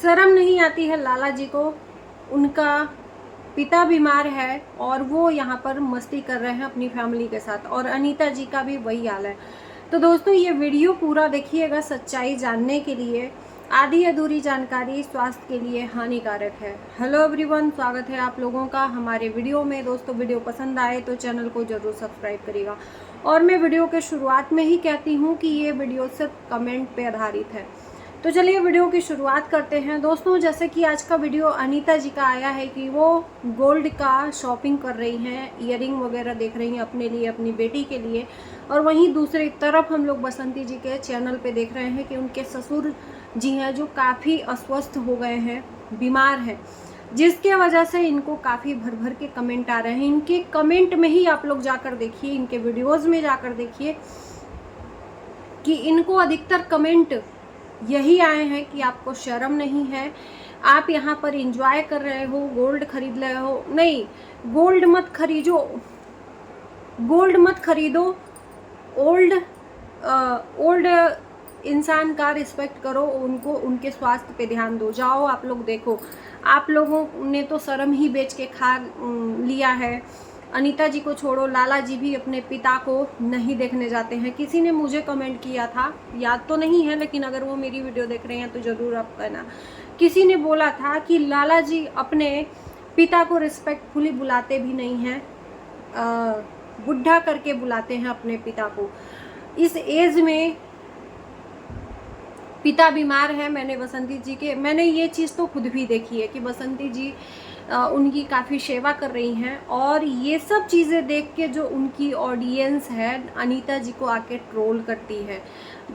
शर्म नहीं आती है लाला जी को। उनका पिता बीमार है और वो यहाँ पर मस्ती कर रहे हैं अपनी फैमिली के साथ, और अनीता जी का भी वही हाल है। तो दोस्तों ये वीडियो पूरा देखिएगा सच्चाई जानने के लिए। आधी अधूरी जानकारी स्वास्थ्य के लिए हानिकारक है। हेलो एवरीवन, स्वागत है आप लोगों का हमारे वीडियो में। दोस्तों वीडियो पसंद आए तो चैनल को ज़रूर सब्सक्राइब करिएगा। और मैं वीडियो के शुरुआत में ही कहती हूँ कि ये वीडियो सिर्फ कमेंट पे आधारित है। तो चलिए वीडियो की शुरुआत करते हैं। दोस्तों जैसे कि आज का वीडियो अनीता जी का आया है कि वो गोल्ड का शॉपिंग कर रही हैं, ईयरिंग वगैरह देख रही हैं अपने लिए, अपनी बेटी के लिए। और वहीं दूसरी तरफ हम लोग बसंती जी के चैनल पे देख रहे हैं कि उनके ससुर जी हैं जो काफ़ी अस्वस्थ हो गए हैं, बीमार हैं, जिसके वजह से इनको काफ़ी भर भर के कमेंट आ रहे हैं। इनके कमेंट में ही आप लोग जाकर देखिए, इनके वीडियोज़ में जाकर देखिए कि इनको अधिकतर कमेंट यही आए हैं कि आपको शर्म नहीं है, आप यहाँ पर एंजॉय कर रहे हो, गोल्ड खरीद रहे हो। नहीं, गोल्ड मत खरीदो, गोल्ड मत खरीदो। ओल्ड इंसान का रिस्पेक्ट करो, उनको उनके स्वास्थ्य पे ध्यान दो। जाओ आप लोग देखो, आप लोगों ने तो शर्म ही बेच के खा लिया है। अनीता जी को छोड़ो, लाला जी भी अपने पिता को नहीं देखने जाते हैं। किसी ने मुझे कमेंट किया था, याद तो नहीं है, लेकिन अगर वो मेरी वीडियो देख रहे हैं तो ज़रूर आप कहना। किसी ने बोला था कि लाला जी अपने पिता को रिस्पेक्टफुली बुलाते भी नहीं हैं, बुढ़ा करके बुलाते हैं अपने पिता को। इस एज में पिता बीमार है। मैंने ये चीज़ तो खुद भी देखी है कि बसंती जी उनकी काफ़ी सेवा कर रही हैं, और ये सब चीज़ें देख के जो उनकी ऑडियंस है अनीता जी को आके ट्रोल करती है,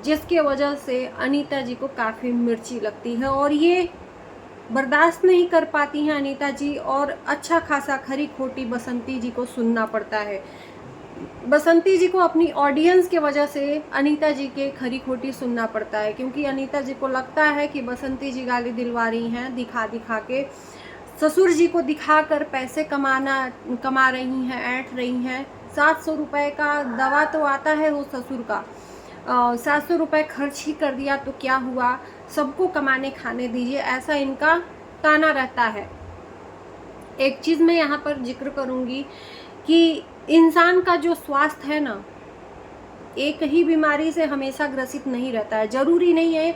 जिसके वजह से अनीता जी को काफ़ी मिर्ची लगती है और ये बर्दाश्त नहीं कर पाती हैं अनीता जी, और अच्छा खासा खरी खोटी बसंती जी को सुनना पड़ता है। बसंती जी को अपनी ऑडियंस के वजह से अनीता जी के खरी खोटी सुनना पड़ता है, क्योंकि अनीता जी को लगता है कि बसंती जी गाली दिलवा रही हैं, दिखा दिखा के ससुर जी को दिखाकर पैसे कमा रही हैं, ऐंठ रही हैं। 700 रुपये का दवा तो आता है वो ससुर का, 700 रुपये खर्च ही कर दिया तो क्या हुआ, सबको कमाने खाने दीजिए, ऐसा इनका ताना रहता है। एक चीज़ मैं यहाँ पर जिक्र करूँगी कि इंसान का जो स्वास्थ्य है ना, एक ही बीमारी से हमेशा ग्रसित नहीं रहता है। ज़रूरी नहीं है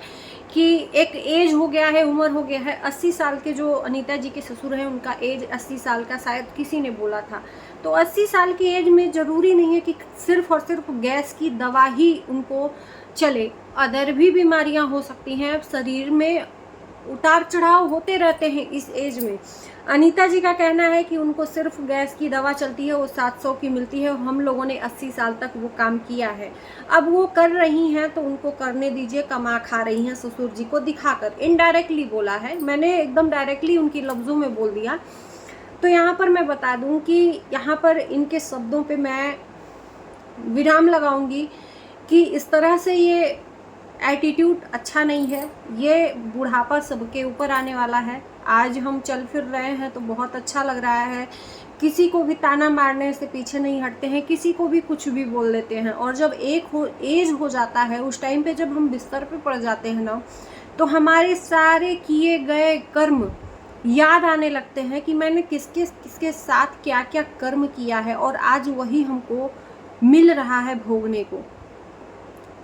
कि एक एज हो गया है, उम्र हो गया है। 80 साल के जो अनीता जी के ससुर हैं उनका एज 80 साल का शायद किसी ने बोला था। तो 80 साल की एज में ज़रूरी नहीं है कि सिर्फ और सिर्फ गैस की दवा ही उनको चले, अदर भी बीमारियां हो सकती हैं। शरीर में उतार चढ़ाव होते रहते हैं इस एज में। अनीता जी का कहना है कि उनको सिर्फ गैस की दवा चलती है, वो 700 की मिलती है। हम लोगों ने 80 साल तक वो काम किया है, अब वो कर रही हैं तो उनको करने दीजिए, कमा खा रही हैं ससुर जी को दिखाकर। इनडायरेक्टली बोला है, मैंने एकदम डायरेक्टली उनकी लफ्ज़ों में बोल दिया। तो यहाँ पर मैं बता दूँ कि यहाँ पर इनके शब्दों पर मैं विराम लगाऊंगी कि इस तरह से ये एटीट्यूड अच्छा नहीं है। ये बुढ़ापा सबके ऊपर आने वाला है। आज हम चल फिर रहे हैं तो बहुत अच्छा लग रहा है, किसी को भी ताना मारने से पीछे नहीं हटते हैं, किसी को भी कुछ भी बोल लेते हैं। और जब एज हो जाता है, उस टाइम पे जब हम बिस्तर पे पड़ जाते हैं ना, तो हमारे सारे किए गए कर्म याद आने लगते हैं कि मैंने किसके साथ क्या क्या कर्म किया है, और आज वही हमको मिल रहा है भोगने को।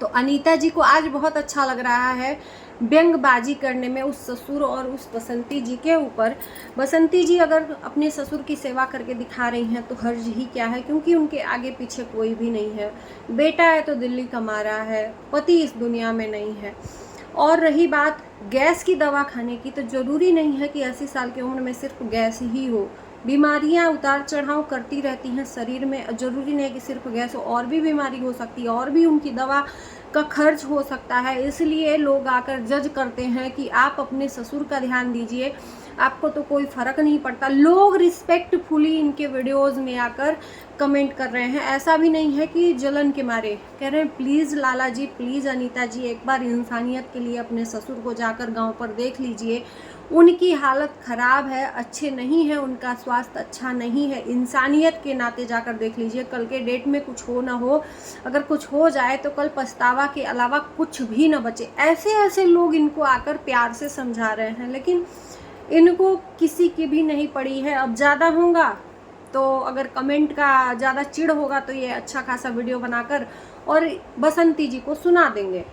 तो अनीता जी को आज बहुत अच्छा लग रहा है व्यंगबाजी करने में उस ससुर और उस बसंती जी के ऊपर। बसंती जी अगर अपने ससुर की सेवा करके दिखा रही हैं तो हर्ज ही क्या है, क्योंकि उनके आगे पीछे कोई भी नहीं है। बेटा है तो दिल्ली कमा रहा है, पति इस दुनिया में नहीं है। और रही बात गैस की दवा खाने की, तो ज़रूरी नहीं है कि 80 साल की उम्र में सिर्फ गैस ही हो। बीमारियां उतार चढ़ाव करती रहती हैं शरीर में। ज़रूरी नहीं है कि सिर्फ गैस हो, और भी बीमारी हो सकती है, और भी उनकी दवा का खर्च हो सकता है। इसलिए लोग आकर जज करते हैं कि आप अपने ससुर का ध्यान दीजिए, आपको तो कोई फ़र्क नहीं पड़ता। लोग रिस्पेक्टफुली इनके वीडियोस में आकर कमेंट कर रहे हैं। ऐसा भी नहीं है कि जलन के मारे कह रहे हैं। प्लीज़ लाला जी, प्लीज़ अनीता जी, एक बार इंसानियत के लिए अपने ससुर को जाकर गांव पर देख लीजिए। उनकी हालत ख़राब है, अच्छे नहीं है, उनका स्वास्थ्य अच्छा नहीं है। इंसानियत के नाते जाकर देख लीजिए, कल के डेट में कुछ हो ना हो, अगर कुछ हो जाए तो कल पछतावा के अलावा कुछ भी ना बचे। ऐसे ऐसे लोग इनको आकर प्यार से समझा रहे हैं, लेकिन इनको किसी की भी नहीं पड़ी है। अब ज़्यादा होगा तो अगर कमेंट का ज़्यादा चिढ़ होगा तो ये अच्छा खासा वीडियो बनाकर और बसंती जी को सुना देंगे।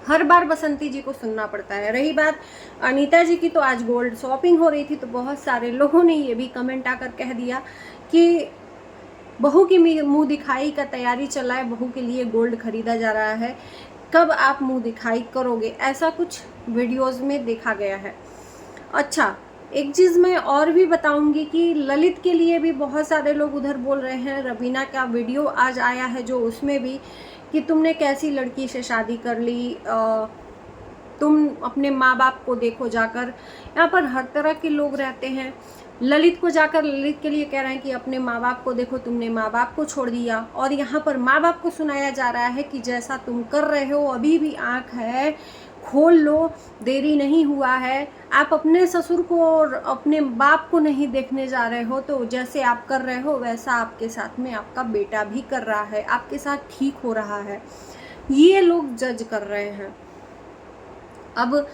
हर बार बसंती जी को सुनना पड़ता है। रही बात अनीता जी की, तो आज गोल्ड शॉपिंग हो रही थी तो बहुत सारे लोगों ने ये भी कमेंट आकर कह दिया कि बहू की मुंह दिखाई का तैयारी चला है, बहू के लिए गोल्ड खरीदा जा रहा है, कब आप मुंह दिखाई करोगे, ऐसा कुछ वीडियोस में देखा गया है। अच्छा, एक चीज़ मैं और भी बताऊंगी कि ललित के लिए भी बहुत सारे लोग उधर बोल रहे हैं। रवीना का वीडियो आज आया है जो उसमें भी कि तुमने कैसी लड़की से शादी कर ली, तुम अपने माँ बाप को देखो जाकर। यहाँ पर हर तरह के लोग रहते हैं। ललित को जाकर ललित के लिए कह रहे हैं कि अपने माँ बाप को देखो, तुमने माँ बाप को छोड़ दिया, और यहाँ पर माँ बाप को सुनाया जा रहा है कि जैसा तुम कर रहे हो अभी भी आँख है, खोल लो, देरी नहीं हुआ है। आप अपने ससुर को और अपने बाप को नहीं देखने जा रहे हो, तो जैसे आप कर रहे हो वैसा आपके साथ में आपका बेटा भी कर रहा है, आपके साथ ठीक हो रहा है। ये लोग जज कर रहे हैं। अब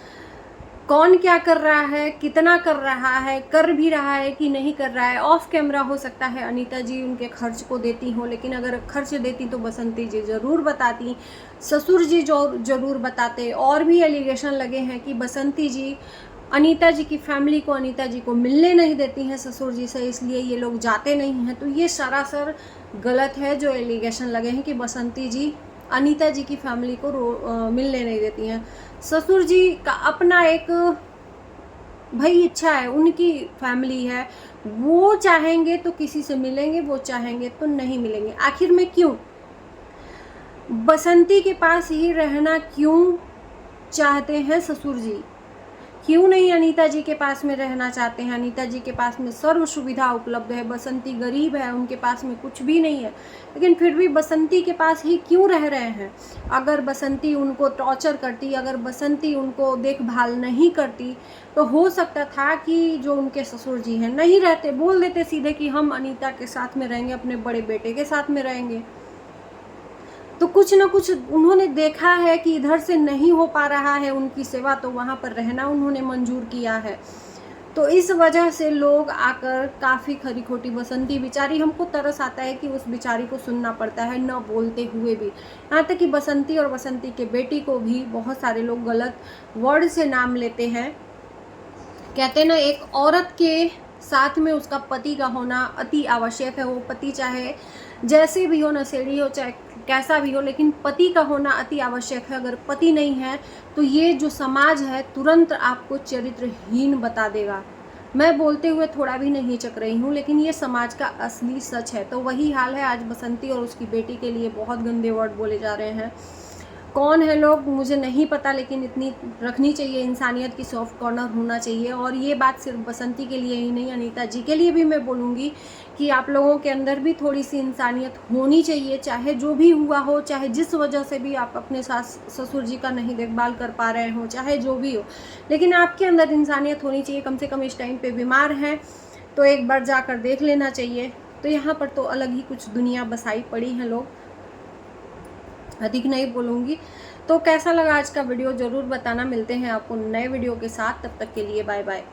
कौन क्या कर रहा है, कितना कर रहा है, कर भी रहा है कि नहीं कर रहा है, ऑफ कैमरा हो सकता है अनीता जी उनके खर्च को देती हो, लेकिन अगर खर्च देती तो बसंती जी ज़रूर बताती, ससुर जी ज़रूर बताते। और भी एलिगेशन लगे हैं कि बसंती जी अनीता जी की फैमिली को, अनीता जी को मिलने नहीं देती हैं ससुर जी से, इसलिए ये लोग जाते नहीं हैं। तो ये सरासर गलत है जो एलिगेशन लगे हैं कि बसंती जी अनीता जी की फैमिली को मिलने नहीं देती हैं। ससुर जी का अपना एक भाई इच्छा है, उनकी फैमिली है, वो चाहेंगे तो किसी से मिलेंगे, वो चाहेंगे तो नहीं मिलेंगे। आखिर में क्यों बसंती के पास ही रहना क्यों चाहते हैं ससुर जी? क्यों नहीं अनीता जी के पास में रहना चाहते हैं? अनीता जी के पास में सर्व सुविधा उपलब्ध है, बसंती गरीब है, उनके पास में कुछ भी नहीं है, लेकिन फिर भी बसंती के पास ही क्यों रह रहे हैं? अगर बसंती उनको टॉर्चर करती, अगर बसंती उनको देखभाल नहीं करती, तो हो सकता था कि जो उनके ससुर जी हैं नहीं रहते, बोल देते सीधे कि हम अनीता के साथ में रहेंगे, अपने बड़े बेटे के साथ में रहेंगे। तो कुछ ना कुछ उन्होंने देखा है कि इधर से नहीं हो पा रहा है उनकी सेवा, तो वहाँ पर रहना उन्होंने मंजूर किया है। तो इस वजह से लोग आकर काफ़ी खरी खोटी, बसंती बेचारी, हमको तरस आता है कि उस बेचारी को सुनना पड़ता है न बोलते हुए भी। यहाँ तक कि बसंती और बसंती के बेटी को भी बहुत सारे लोग गलत वर्ड से नाम लेते हैं। कहते हैं ना, एक औरत के साथ में उसका पति का होना अति आवश्यक है। वो पति चाहे जैसे भी हो, नशेड़ी हो, चाहे कैसा भी हो, लेकिन पति का होना अति आवश्यक है। अगर पति नहीं है तो ये जो समाज है तुरंत आपको चरित्रहीन बता देगा। मैं बोलते हुए थोड़ा भी नहीं हिचक रही हूँ, लेकिन ये समाज का असली सच है। तो वही हाल है आज बसंती और उसकी बेटी के लिए। बहुत गंदे वर्ड बोले जा रहे हैं। कौन है लोग मुझे नहीं पता, लेकिन इतनी रखनी चाहिए इंसानियत की, सॉफ्ट कॉर्नर होना चाहिए। और ये बात सिर्फ बसंती के लिए ही नहीं, अनीता जी के लिए भी मैं बोलूँगी कि आप लोगों के अंदर भी थोड़ी सी इंसानियत होनी चाहिए। चाहे जो भी हुआ हो, चाहे जिस वजह से भी आप अपने सास ससुर जी का नहीं देखभाल कर पा रहे हो, चाहे जो भी हो, लेकिन आपके अंदर इंसानियत होनी चाहिए। कम से कम इस टाइम पे बीमार हैं तो एक बार जाकर देख लेना चाहिए। तो यहाँ पर तो अलग ही कुछ दुनिया बसाई पड़ी हैं लोग, अधिक नहीं बोलूँगी। तो कैसा लगा आज का वीडियो ज़रूर बताना। मिलते हैं आपको नए वीडियो के साथ, तब तक के लिए बाय बाय।